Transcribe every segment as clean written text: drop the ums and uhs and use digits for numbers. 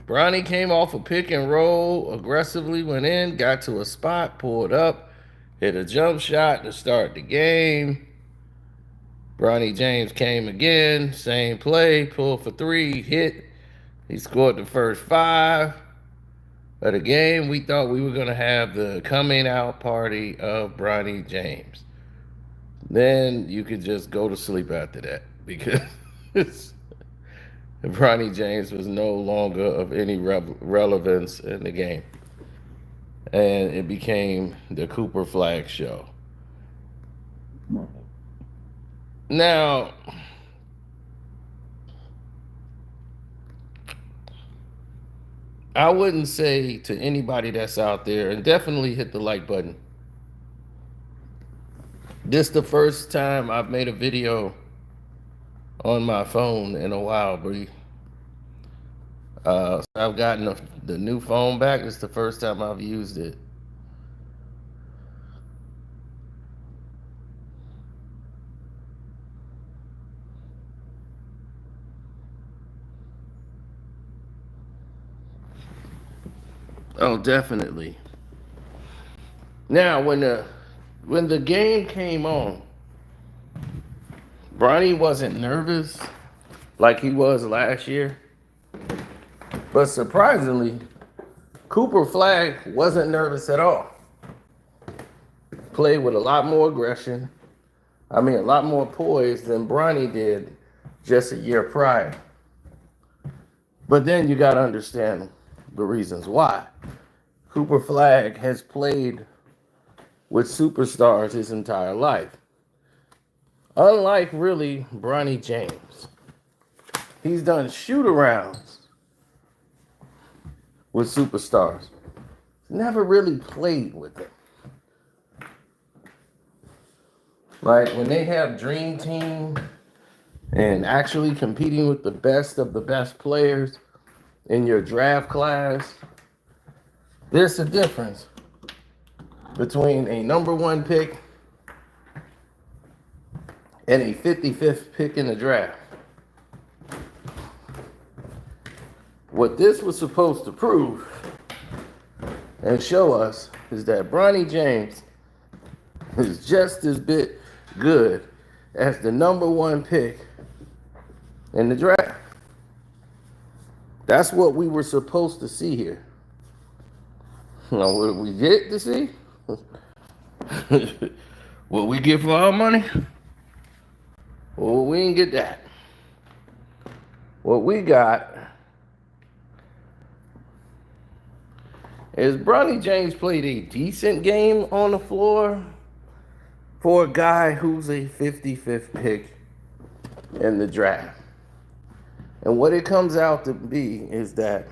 Bronny came off a pick and roll, aggressively went in, got to a spot, pulled up, hit a jump shot to start the game. Bronny James came again, same play, pulled for three, hit. He scored the first five of the game. We thought we were going to have the coming out party of Bronny James. Then you could just go to sleep after that because Bronny James was no longer of any relevance in the game. And it became the Cooper Flagg show. Now, I wouldn't say to anybody that's out there, and definitely hit the like button. This the first time I've made a video on my phone in a while, Bree. I've gotten the new phone back. It's the first time I've used it. Oh, definitely. Now, when the game came on, Bronny wasn't nervous like he was last year. But surprisingly, Cooper Flagg wasn't nervous at all. Played with a lot more aggression. I mean, a lot more poise than Bronny did just a year prior. But then you got to understand the reasons why. Cooper Flagg has played with superstars his entire life. Unlike really Bronny James, he's done shoot-arounds with superstars. Never really played with them. Like when they have Dream Team and actually competing with the best of the best players in your draft class, there's a difference between a number one pick and a 55th pick in the draft. What this was supposed to prove and show us is that Bronny James is just as good as the number one pick in the draft. That's what we were supposed to see here. Now, what we get to see? What we get for our money? Well, we didn't get that. What we got is Bronny James played a decent game on the floor for a guy who's a 55th pick in the draft. And what it comes out to be is that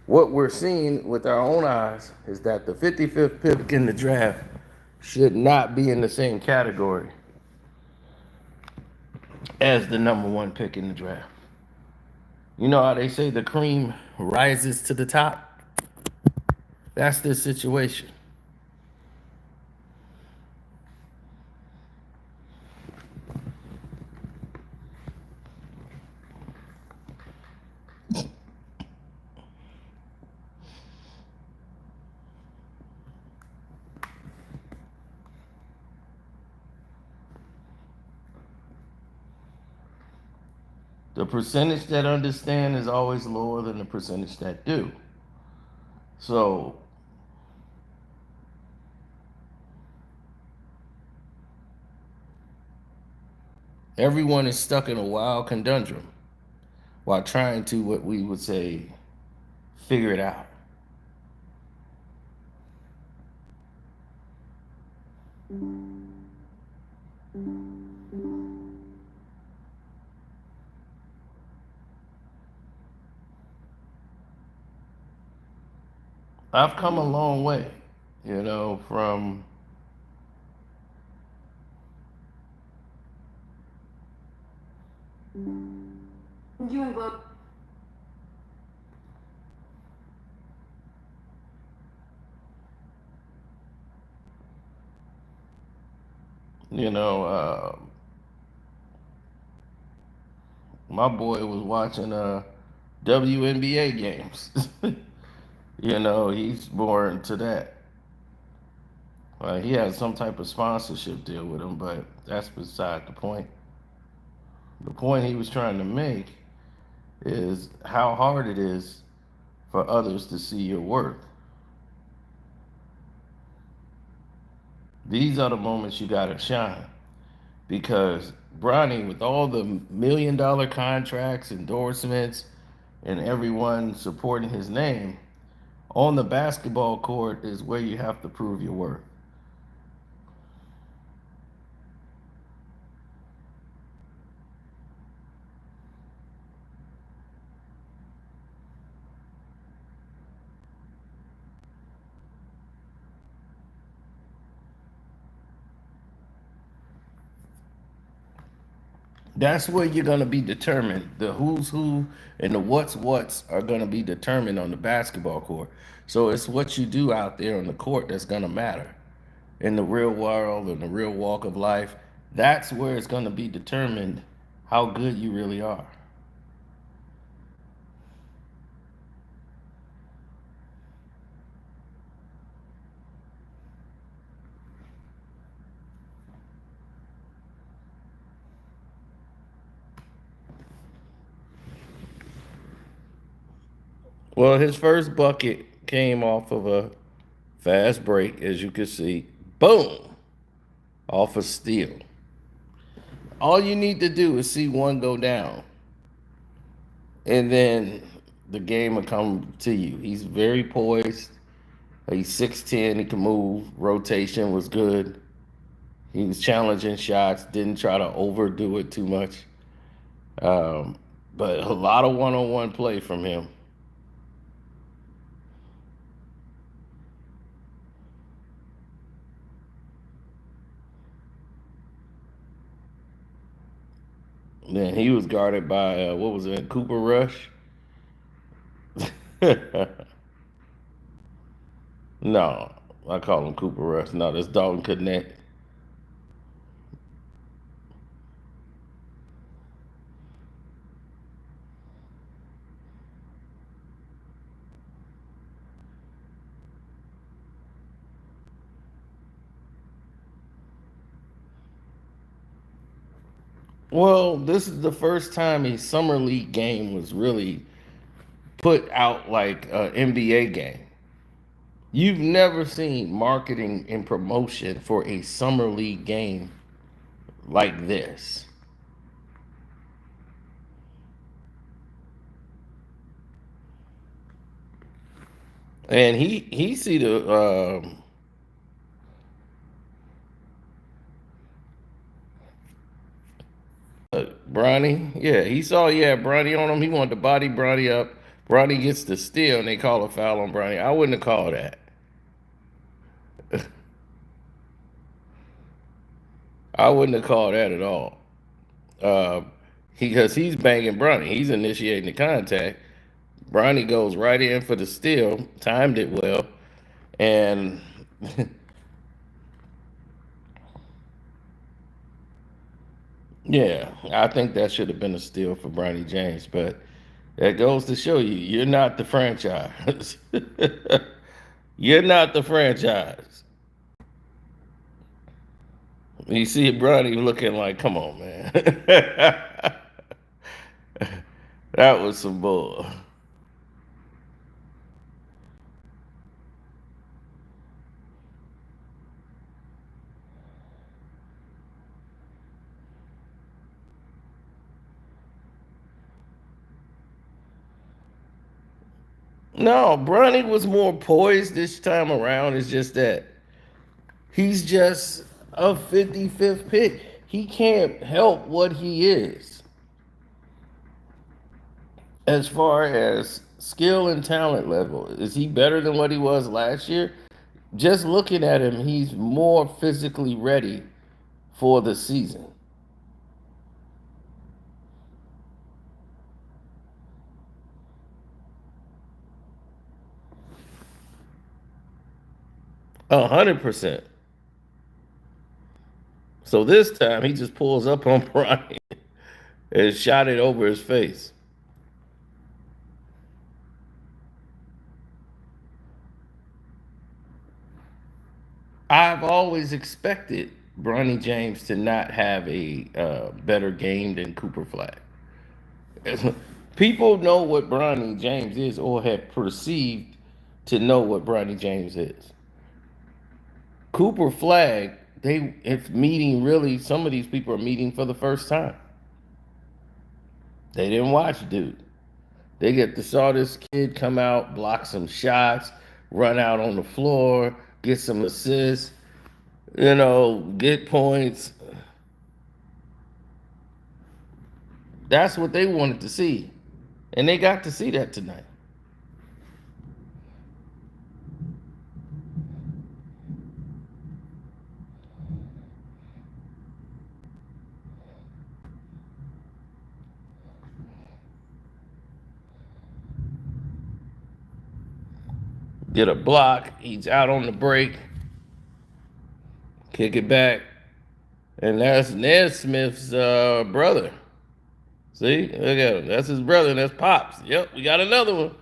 what we're seeing with our own eyes is that the 55th pick in the draft should not be in the same category as the number one pick in the draft. You know how they say the cream rises to the top? That's the situation. The percentage that understand is always lower than the percentage that do. So everyone is stuck in a wild conundrum while trying to, what we would say, figure it out. I've come a long way, from you know, my boy was watching WNBA games. He's more into that. He has some type of sponsorship deal with him, but that's beside the point. The point he was trying to make is how hard it is for others to see your worth. These are the moments you gotta shine because Bronny, with all the $1 million contracts, endorsements, and everyone supporting his name, on the basketball court is where you have to prove your worth. That's where you're gonna be determined. The who's who and the what's are gonna be determined on the basketball court. So it's what you do out there on the court that's gonna matter. In the real world, in the real walk of life, that's where it's gonna be determined how good you really are. Well, his first bucket came off of a fast break, as you can see. Boom! Off a steal. All you need to do is see one go down, and then the game will come to you. He's very poised. He's 6'10". He can move. Rotation was good. He was challenging shots. Didn't try to overdo it too much. Um, but a lot of one-on-one play from him. Then he was guarded by what was it, Cooper Rush? No, I call him Cooper Rush. No, that's Dalton Connect. Well, this is the first time a summer league game was really put out like an NBA game. You've never seen marketing and promotion for a summer league game like this. And he see the Bronny. Yeah, he saw Bronny on him. He wanted to body Bronny up. Bronny gets the steal, and they call a foul on Bronny. I wouldn't have called that. I wouldn't have called that at all. Uh, because he's banging Bronny. He's initiating the contact. Bronny goes right in for the steal, timed it well, and yeah, I think that should have been a steal for Bronny James. But that goes to show you, you're not the franchise. You're not the franchise. You see Bronny looking like, come on, man. That was some bull. No, Bronny was more poised this time around. It's just that he's just a 55th pick. He can't help what he is. As far as skill and talent level, is he better than what he was last year? Just looking at him, he's more physically ready for the season. 100%. So this time he just pulls up on Bronny and shot it over his face. I've always expected Bronny James to not have a better game than Cooper Flagg. People know what Bronny James is, or have perceived to know what Bronny James is. Cooper Flagg, it's meeting really. Some of these people are meeting for the first time. They didn't watch dude. They get to saw this kid come out, block some shots, run out on the floor, get some assists, get points. That's what they wanted to see. And they got to see that tonight. Get a block. He's out on the break. Kick it back. And that's Nesmith's brother. See? Look at him. That's his brother. That's Pops. Yep, we got another one.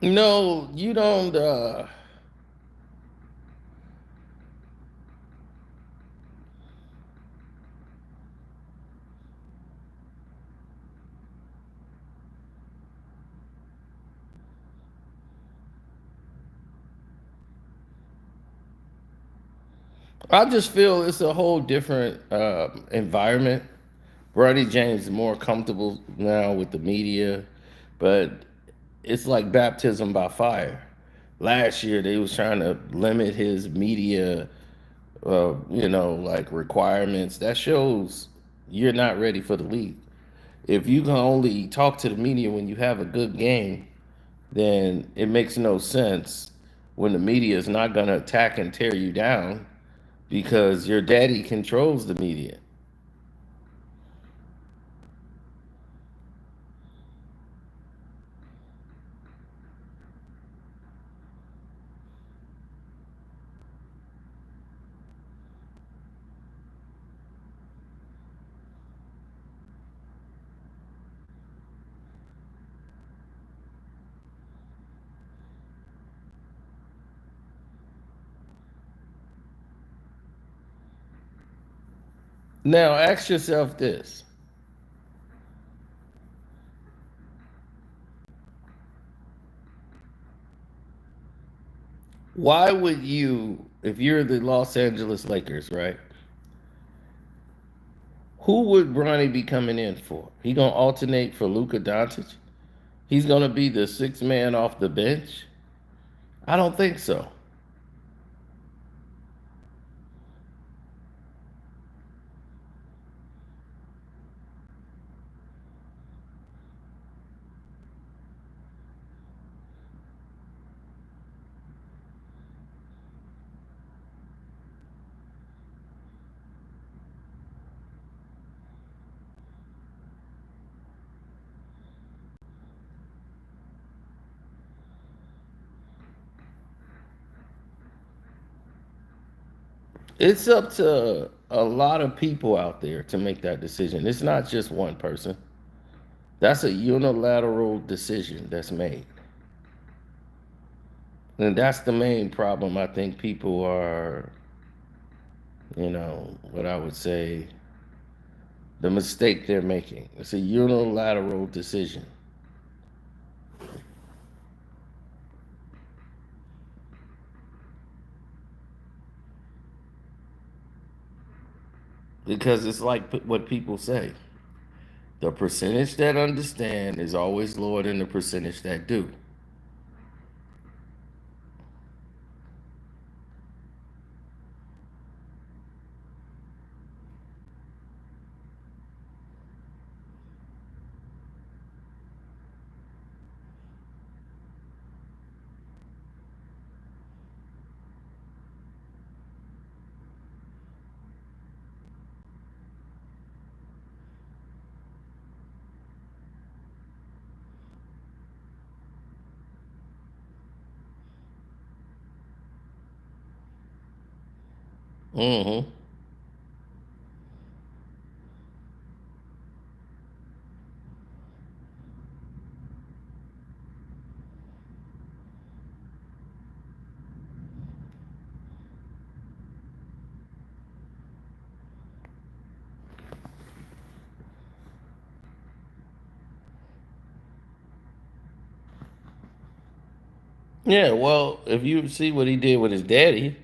No, you don't. I just feel it's a whole different environment. Bronny James is more comfortable now with the media, but it's like baptism by fire. Last year they was trying to limit his media, like requirements. That shows you're not ready for the league. If you can only talk to the media when you have a good game, then it makes no sense when the media is not going to attack and tear you down because your daddy controls the media. Now, ask yourself this. Why would you, if you're the Los Angeles Lakers, right? Who would Bronny be coming in for? He gonna alternate for Luka Doncic? He's gonna be the sixth man off the bench? I don't think so. It's up to a lot of people out there to make that decision. It's not just one person. That's a unilateral decision that's made. And that's the main problem. I think people are, what I would say, the mistake they're making. It's a unilateral decision. Because it's like what people say, the percentage that understand is always lower than the percentage that do. Mm-hmm. Yeah, well, if you see what he did with his daddy,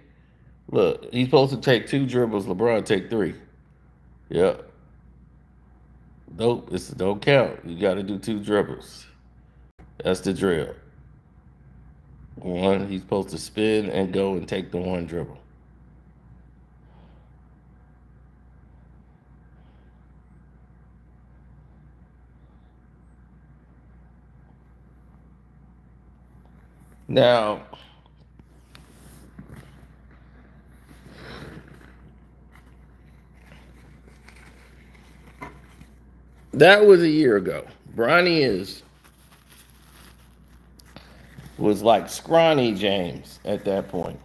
look, he's supposed to take two dribbles. LeBron take three. Yep. Nope, it's don't count. You got to do two dribbles. That's the drill. One, he's supposed to spin and go and take the one dribble. Now, that was a year ago. Bronny was like scrawny James at that point.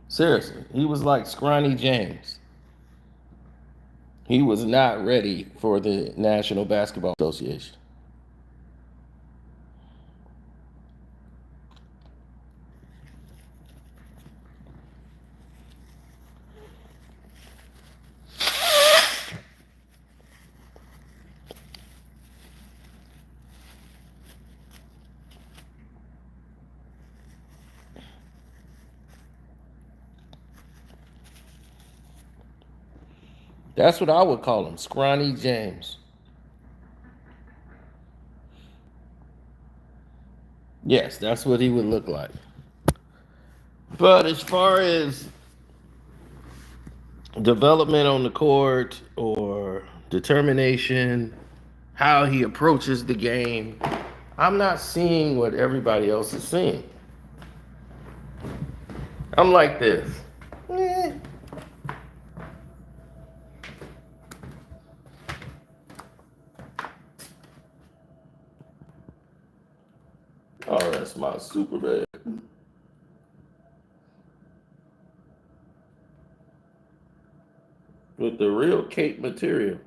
Seriously, he was like scrawny James. He was not ready for the National Basketball Association. That's what I would call him, scrawny James. Yes, that's what he would look like. But as far as development on the court or determination, how he approaches the game, I'm not seeing what everybody else is seeing. I'm like this. Eh. Oh, that's my super bad. With the real cape material.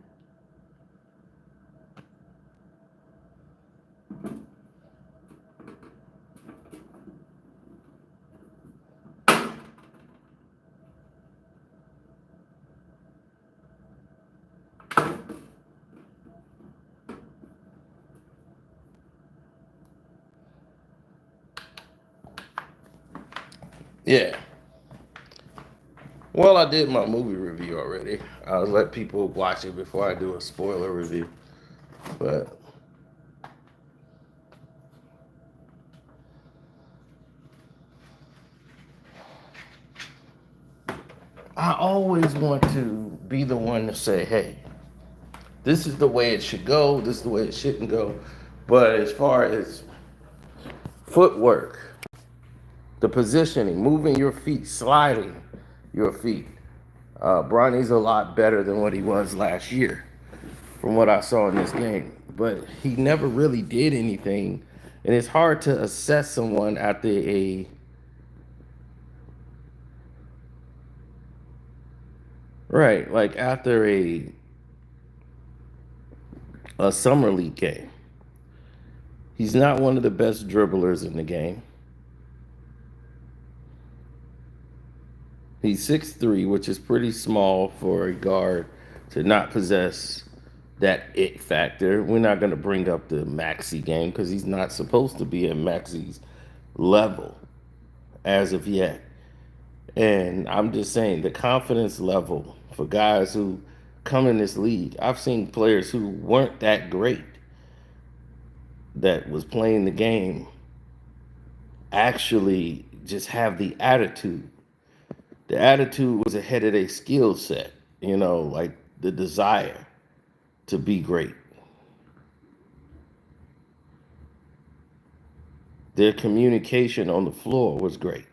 Yeah. Well, I did my movie review already. I'll let people watch it before I do a spoiler review. But I always want to be the one to say, hey, this is the way it should go, this is the way it shouldn't go. But as far as footwork, the positioning, moving your feet, sliding your feet, Bronny's a lot better than what he was last year from what I saw in this game. But he never really did anything. And it's hard to assess someone after like after a summer league game. He's not one of the best dribblers in the game. He's 6'3", which is pretty small for a guard to not possess that it factor. We're not going to bring up the Maxi game because he's not supposed to be at Maxi's level as of yet. And I'm just saying the confidence level for guys who come in this league. I've seen players who weren't that great that was playing the game actually just have the attitude. The attitude was ahead of their skill set, like the desire to be great. Their communication on the floor was great.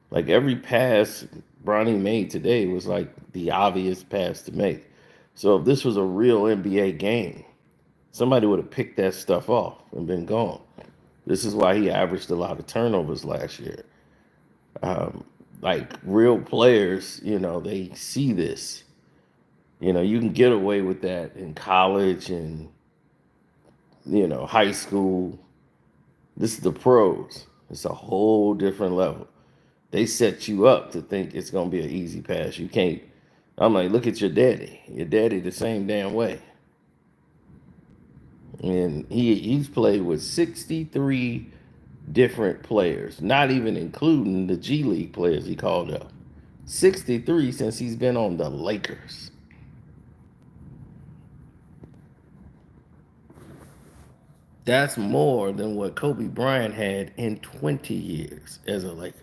Like every pass Bronny made today was like the obvious pass to make. So if this was a real NBA game, somebody would have picked that stuff off and been gone. This is why he averaged a lot of turnovers last year. Um, like real players, they see this. You can get away with that in college and high school. This is the pros. It's a whole different level. They set you up to think it's gonna be an easy pass. You can't. I'm like, look at your daddy. Your daddy the same damn way. And he's played with 63 different players, not even including the G League players he called up. 63 since he's been on the Lakers. That's more than what Kobe Bryant had in 20 years as a Laker.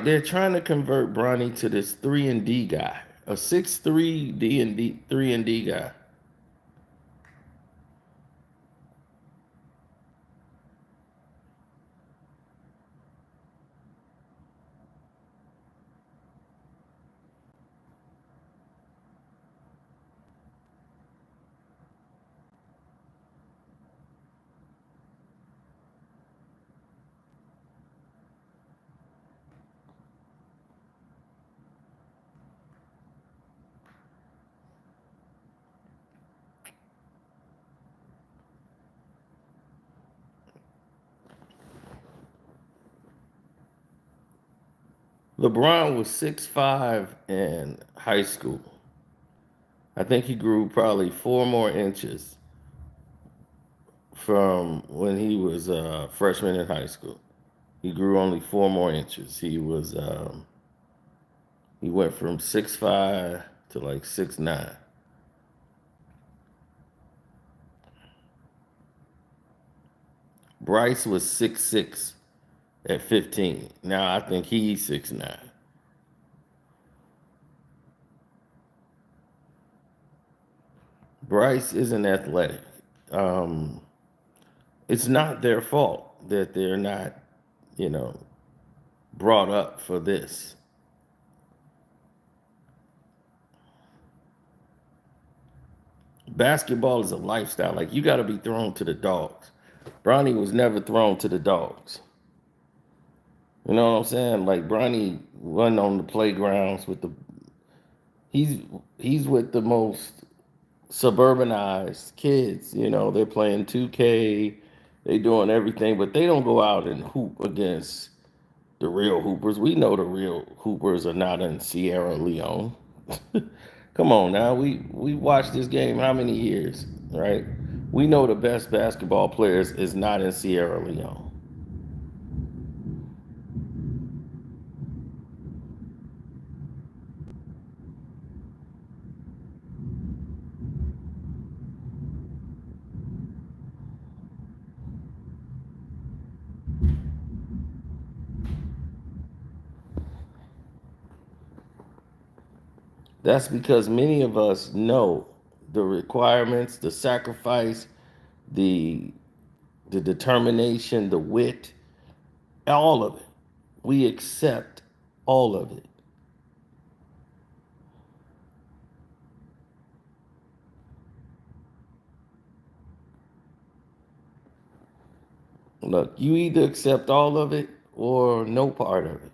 They're trying to convert Bronny to this 3 and D guy, a 6'3" D 3 and D guy. LeBron was 6'5" in high school. I think he grew probably 4 more inches from when he was a freshman in high school. He grew only 4 more inches. He went from 6'5" to like 6'9". Bryce was 6'6" at 15. Now I think he's 6'9". Bryce isn't athletic. Um, it's not their fault that they're not, you know, brought up for this. Basketball is a lifestyle. Like you got to be thrown to the dogs. Bronny was never thrown to the dogs. You know what I'm saying? Like Bronny wasn't on the playgrounds with the. He's he's with the most suburbanized kids. They're playing 2K. They doing everything, but they don't go out and hoop against the real hoopers. We know the real hoopers are not in Sierra Leone. Come on now, we watched this game how many years, right? We know the best basketball players is not in Sierra Leone. That's because many of us know the requirements, the sacrifice, the the determination, the wit, all of it. We accept all of it. Look, you either accept all of it or no part of it.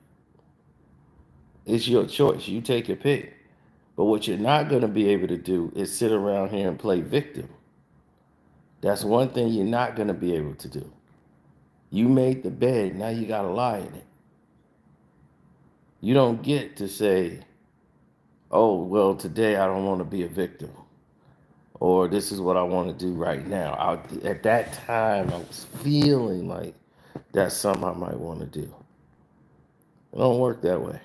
It's your choice. You take your pick. But what you're not going to be able to do is sit around here and play victim. That's one thing you're not going to be able to do. You made the bed, now you got to lie in it. You don't get to say, oh, well, today I don't want to be a victim. Or this is what I want to do right now. At that time, I was feeling like that's something I might want to do. It don't work that way.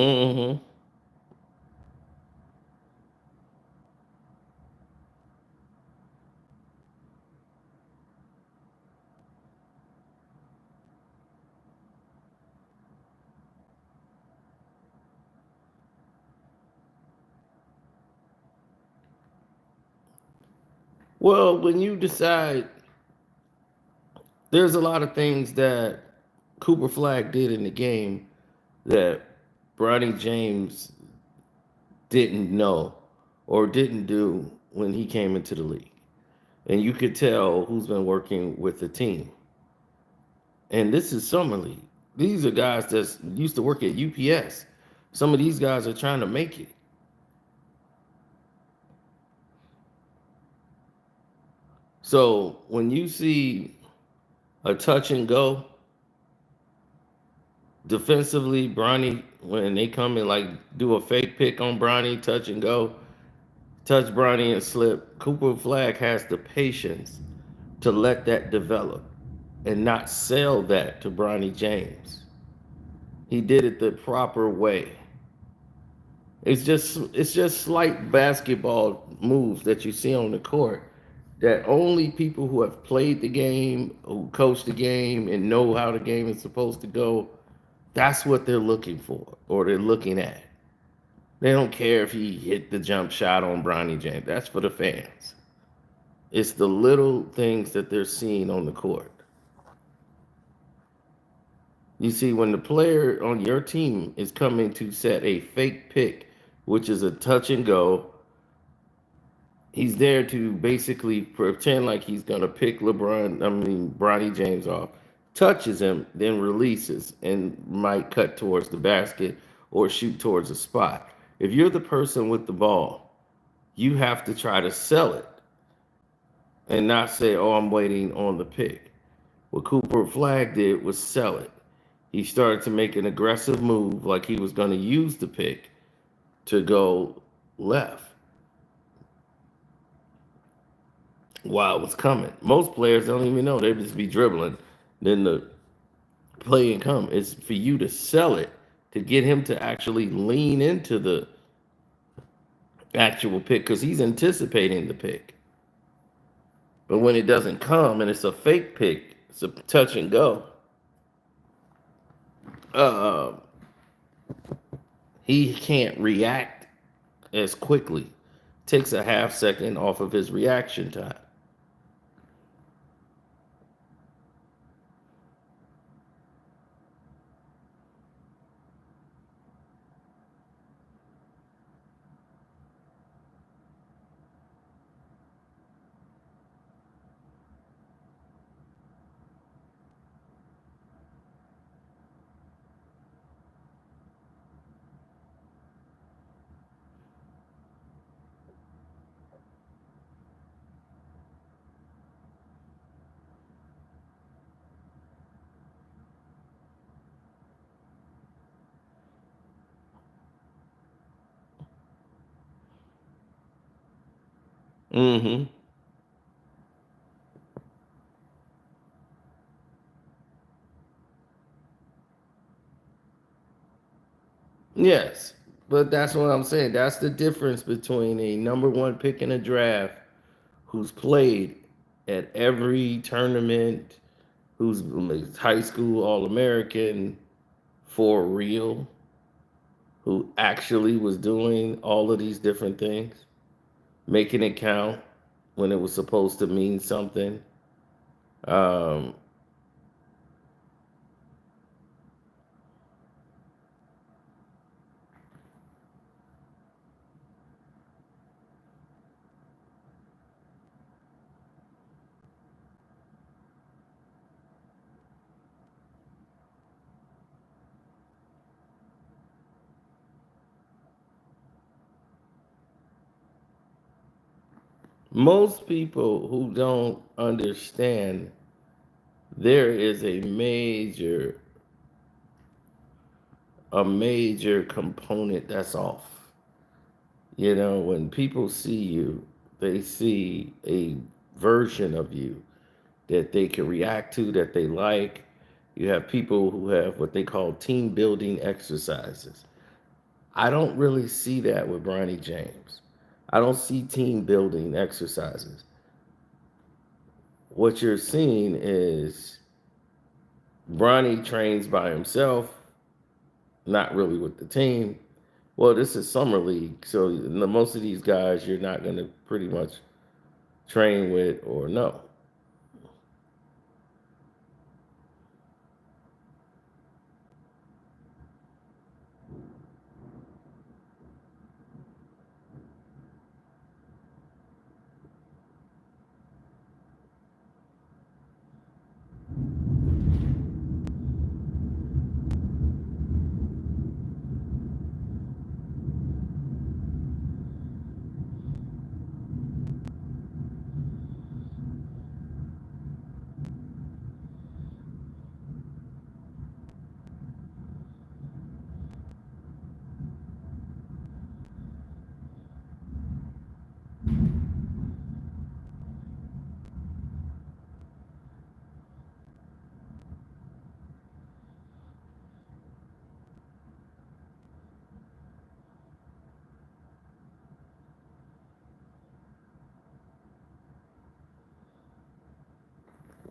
Mm-hmm. Well, when you decide, there's a lot of things that Cooper Flagg did in the game that Bronny James didn't know or didn't do when he came into the league. And you could tell who's been working with the team. And this is summer league. These are guys that used to work at UPS. Some of these guys are trying to make it. So when you see a touch and go defensively, Bronny, when they come and like do a fake pick on Bronny, touch and go, touch Bronny and slip, Cooper Flag has the patience to let that develop and not sell that to Bronny James. He did it the proper way. It's just slight basketball moves that you see on the court that only people who have played the game, who coach the game, and know how the game is supposed to go, that's what they're looking for or they're looking at. They don't care if he hit the jump shot on Bronny James. That's for the fans. It's the little things that they're seeing on the court. You see, when the player on your team is coming to set a fake pick, which is a touch and go, he's there to basically pretend like he's gonna pick Bronny James off, touches him, then releases and might cut towards the basket or shoot towards a spot. If you're the person with the ball, you have to try to sell it and not say, "Oh, I'm waiting on the pick." What Cooper Flag did was sell it. He started to make an aggressive move like he was going to use the pick to go left while it was coming. Most players don't even know. They just be dribbling. Then the play and come. It's for you to sell it to get him to actually lean into the actual pick because he's anticipating the pick. But when it doesn't come and it's a fake pick, it's a touch and go. Uh, he can't react as quickly. Takes a half second off of his reaction time. Mm-hmm. Yes, but that's what I'm saying. That's the difference between a number one pick in a draft who's played at every tournament, who's high school All American for real, who actually was doing all of these different things, making it count when it was supposed to mean something. Um, Most people who don't understand there is a major component that's off. When people see you, they see a version of you that they can react to, that they like. You have people who have what they call team building exercises. I don't really see that with Bronny James. I don't see team building exercises. What you're seeing is Bronny trains by himself, not really with the team. Well, this is summer league, so most of these guys you're not going to pretty much train with or know.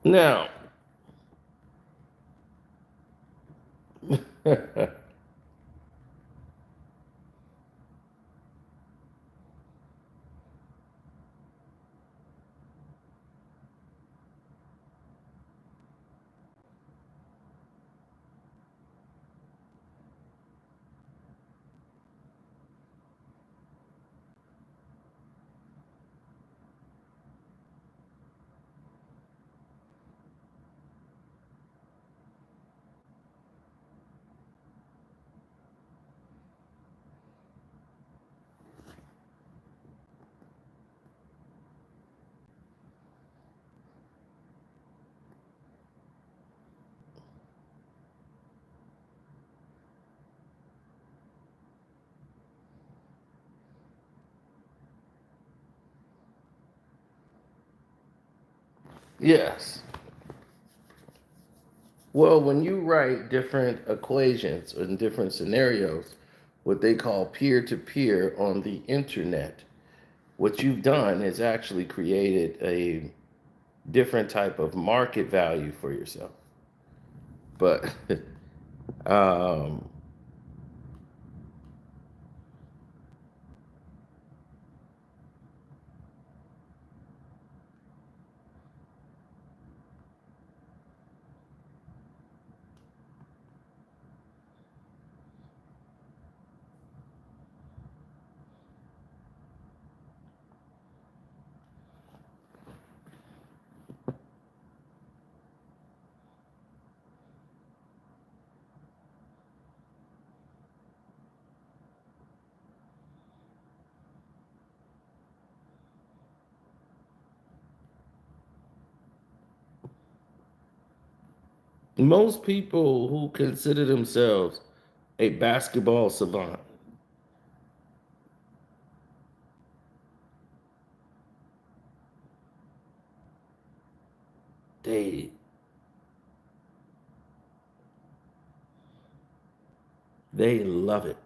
Now, yes. Well, when you write different equations in different scenarios, what they call peer to peer on the internet, what you've done is actually created a different type of market value for yourself. But um, most people who consider themselves a basketball savant, they they love it.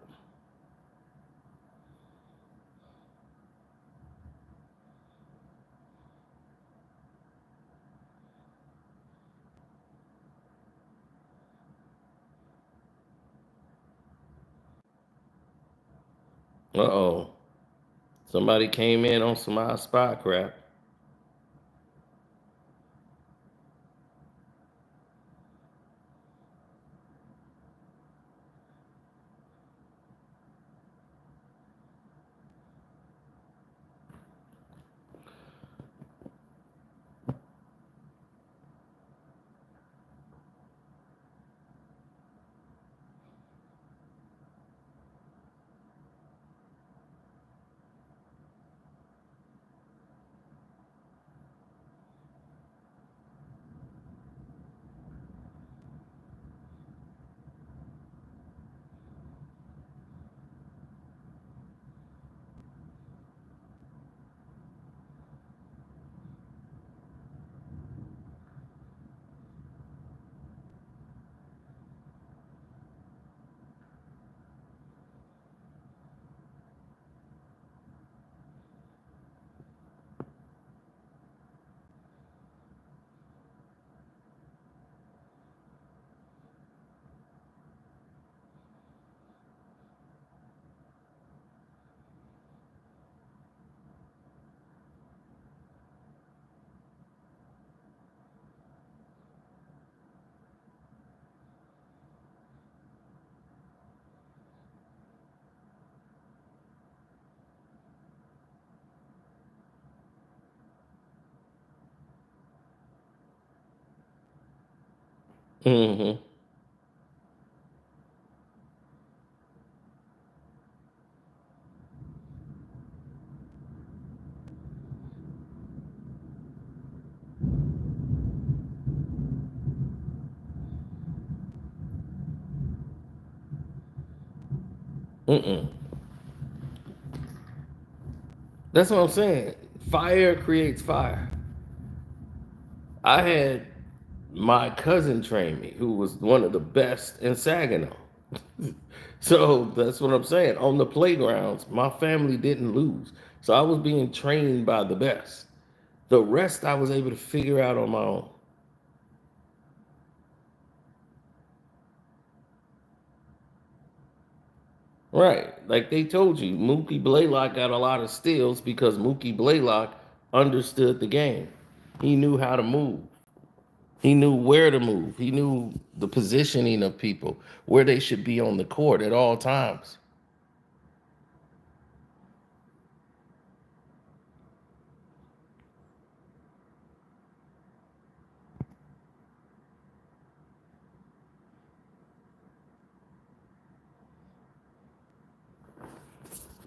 Uh-oh. Somebody came in on some I spy crap. Mm-hmm. Mm-mm. That's what I'm saying. Fire creates fire. I had my cousin train me, who was one of the best in Saginaw. So that's what I'm saying. On the playgrounds, my family didn't lose. So I was being trained by the best. The rest I was able to figure out on my own. Right. Like they told you, Mookie Blaylock got a lot of steals because Mookie Blaylock understood the game. He knew how to move. He knew where to move. He knew the positioning of people, where they should be on the court at all times.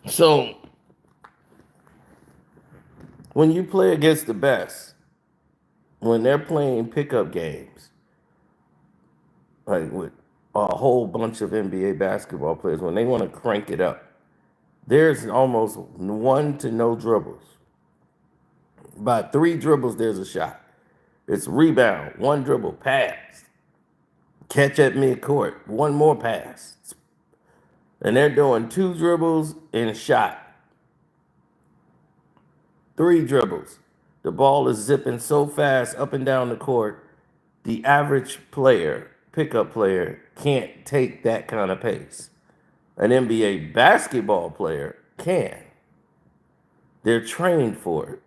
So when you play against the best, when they're playing pickup games, like with a whole bunch of NBA basketball players, when they want to crank it up, there's almost one to no dribbles. By three dribbles, there's a shot. It's rebound, one dribble, pass, catch at midcourt, one more pass. And they're doing two dribbles and shot, three dribbles. The ball is zipping so fast up and down the court, the average player, pickup player, can't take that kind of pace. An NBA basketball player can. They're trained for it.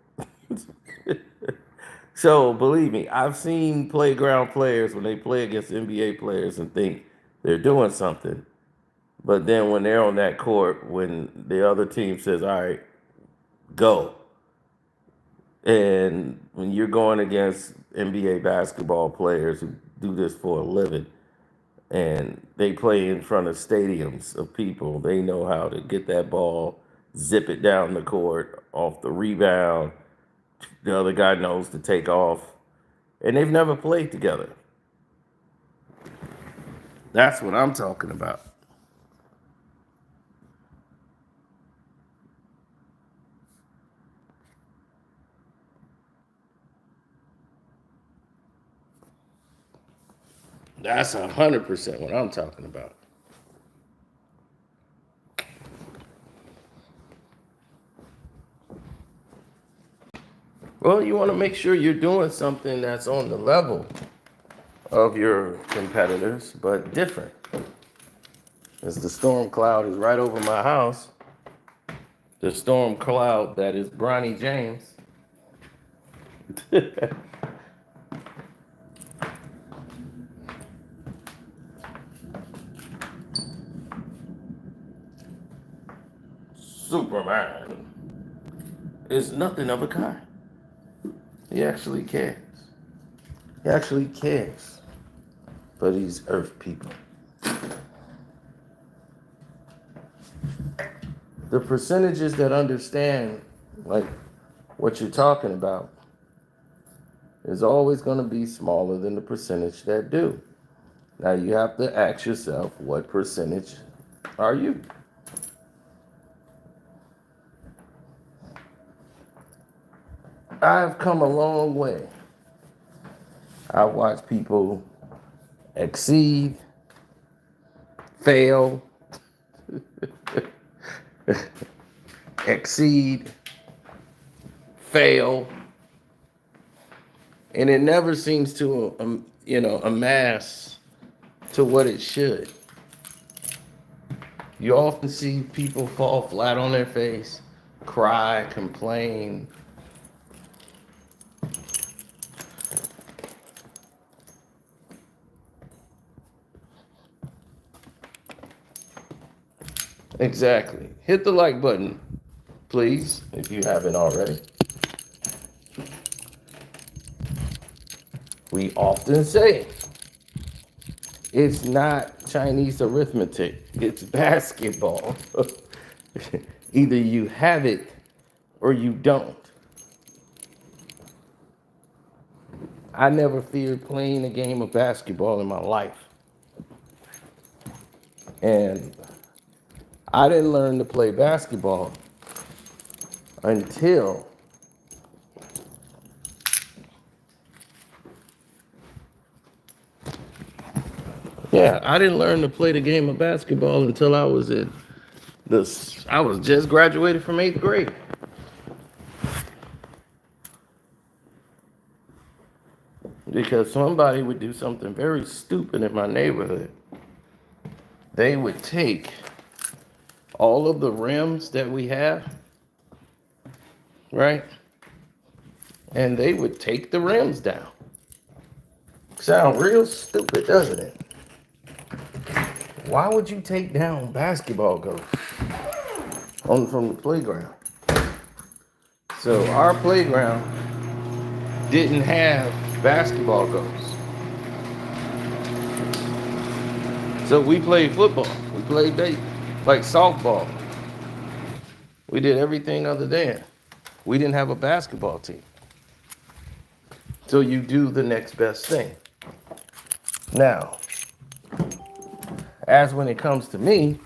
So believe me, I've seen playground players when they play against NBA players and think they're doing something. But then when they're on that court, when the other team says, all right, go. And when you're going against NBA basketball players who do this for a living and they play in front of stadiums of people, they know how to get that ball, zip it down the court off the rebound. The other guy knows to take off. And they've never played together. That's what I'm talking about. That's 100% what I'm talking about. Well, you want to make sure you're doing something that's on the level of your competitors, but different. As the storm cloud is right over my house, the storm cloud that is Bronny James. Superman is nothing of a kind. He actually cares. He actually cares for these earth people. The percentages that understand, like what you're talking about, is always going to be smaller than the percentage that do. Now you have to ask yourself, what percentage are you? I've come a long way. I've watched people exceed, fail, exceed, fail, and it never seems to, amass to what it should. You often see people fall flat on their face, cry, complain. Exactly. Hit the like button, please, if you haven't already. We often say It's not Chinese arithmetic. It's basketball. Either you have it or you don't. I never feared playing a game of basketball in my life. And I didn't learn to play basketball until I didn't learn to play the game of basketball until I was I was just graduated from 8th grade. Because somebody would do something very stupid in my neighborhood. They would take all of the rims that we have, right? And they would take the rims down. Sound real stupid, doesn't it? Why would you take down basketball goals from the playground? So our playground didn't have basketball goals. So we played football. We played like softball. We did everything other than. We didn't have a basketball team. So you do the next best thing. Now, as when it comes to me,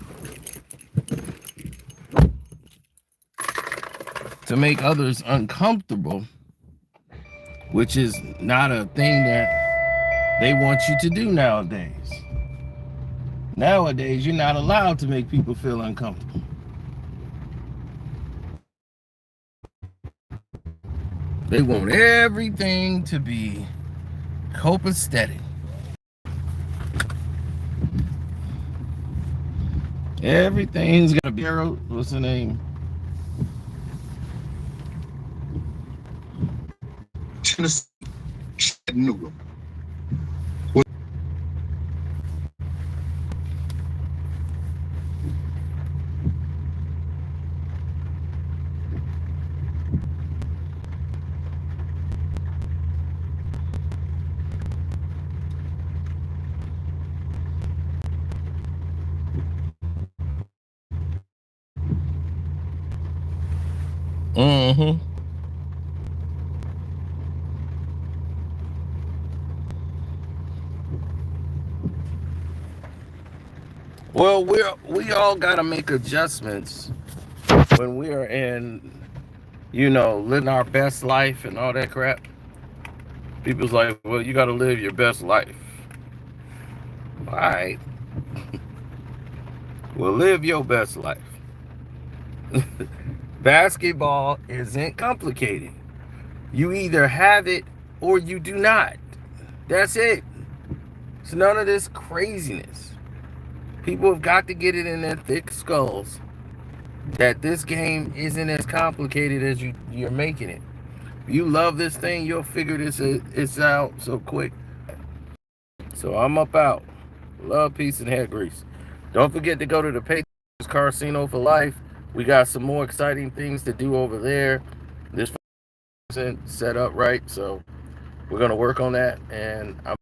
to make others uncomfortable, which is not a thing that they want you to do nowadays. Nowadays, you're not allowed to make people feel uncomfortable. They want everything to be copacetic. Everything's got to be, what's the name? Chattanooga. Mm-hmm. Well, we all got to make adjustments when we are in, living our best life and all that crap. People's like, well, you got to live your best life. All right. Well, live your best life. Basketball isn't complicated. You either have it or you do not. That's it. It's none of this craziness. People have got to get it in their thick skulls that this game isn't as complicated as you're making it. You love this thing, you'll figure this out so quick. So I'm up out. Love, peace, and hair grease. Don't forget to go to the Patriots Casino for Life. We got some more exciting things to do over there. This isn't set up right, so we're gonna work on that. And I'm